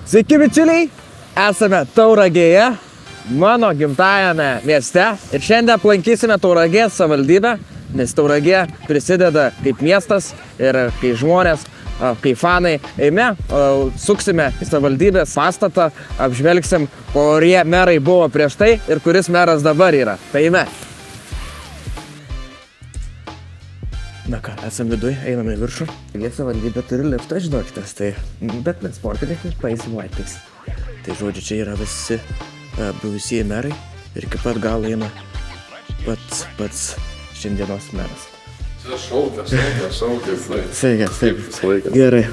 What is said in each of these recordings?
Sveiki bičiuliai, esame Tauragėje, mano gimtajame mieste ir šiandien aplankysime Tauragės savivaldybę, nes Tauragė prisideda kaip miestas ir kai žmonės, kai fanai eime, suksime į savivaldybės pastatą, apžvelgsim, kurie merai buvo prieš tai ir kuris meras dabar yra. Tai eime. Na ką, esam viduje, einame į viršų. Taigi savivaldybė turi liftą, žinokitas, tai bet mes sportininkai paeisim laiptais. Tai žodžiu, čia yra visi buvusieji merai ir iki pat galo eina pats šiandienos meras. Čia šaukia. Sveiki. Gerai.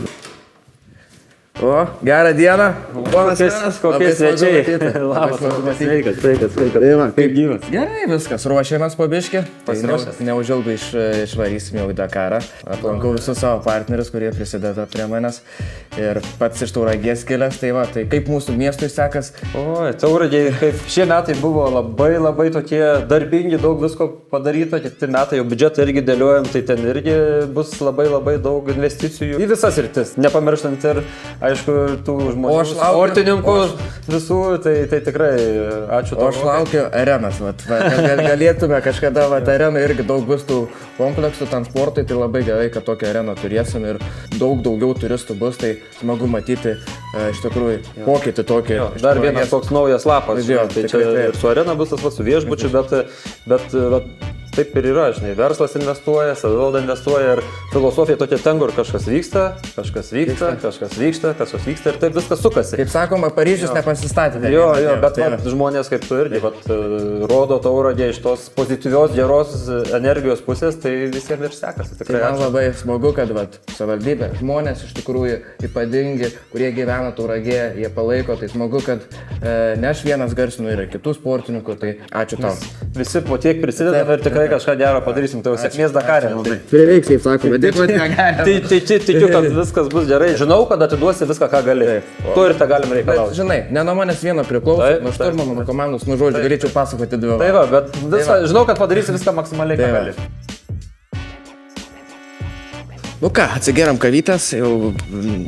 O, gerą dieną. Ponas meras, kokie svečiai. Labas, sveikas. Kaip gyvas? Gerai, viskas, ruošiamės po biškį. Pasiruošęs. Neužilgai išvarysim jau į Dakarą. Aplankau visus savo partnerius, kurie prisideda prie manęs. Ir pats iš Tauragės kilęs, tai va, tai kaip mūsų miestui sekas? Oi, Tauragėj, kaip šie metai buvo labai tokie darbingi, daug visko padaryta. Kiti metai jau biudžetą irgi dėliojam, tai ten irgi bus labai daug investicijų į visas rytis. Nepamirštant ir, aišku, tų žmonių, sportininkų visų, tai tikrai ačiū tau. O aš laukiu arenas, galėtume kažkada, arenai irgi daug bus tų kompleksų transportui, tai labai gerai, kad tokią areną turėsim ir daug daugiau turistų bus, tai smagu matyti iš tikrųjų pokytį tokį. Dar vienas toks naujas lapas, tai čia ir su arena bus tas pats, su viešbučiu, bet taip ir yra, žinai, verslas investuoja, savivalda investuoja ir filosofija tokia ten, kur kažkas vyksta ir taip viskas sukasi. Kaip sakoma, Paryžius nepasistatė. Jo, bet žmonės kaip tu irgi rodo Tauragę iš tos pozityvios, geros energijos pusės, tai visiems ir sekasi. Tai man labai smagu, kad savivaldybė, žmonės iš tikrųjų ypatingi, kurie gyvena Tauragėje, jie palaiko, tai smagu, kad ne aš vienas garsinu ir kitų sportininkų, tai ačiū tau. Visi po tiek prisidedame ir tikrai kažką gero padarysim, tai jau sėkmės Dakare. Prireiks, kaip sakome, dėkoti negalime. Tai tikiu, kad viskas bus gerai. Žinau, kad atiduosi viską, ką gali. To ir tą galim reikalauti. Bet žinai, ne nuo manęs vieno priklauso, nuo šturmano, nuo komandos, nuo žodžių, galėčiau pasakoti dvi. Tai va, bet žinau, kad padarysi viską maksimaliai, ką gali. Nu ką, atsigeriam kavytės, jau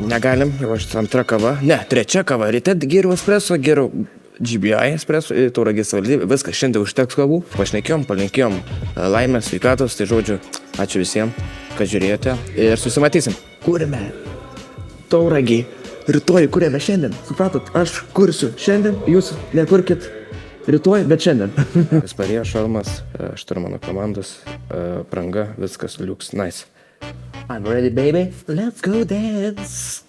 negalim, jau aš antra kava, ne, trečia kava, ryte geriau espresso, geriau GBI espresso į Tauragės savivaldybę, viskas, šiandien užteks kavų, pašnekėjom, palinkėjom laimės, sveikatos, tai žodžiu, ačiū visiems, kad žiūrėjote ir susimatysim. Kūrime Tauragį, rytoj kūrėme šiandien, supratot, aš kursiu šiandien, jūs nekurkit rytoj, bet šiandien. Visparėjo šalmas, šturmano komandos, pranga, viskas liuks nice. I'm ready, baby. Let's go dance.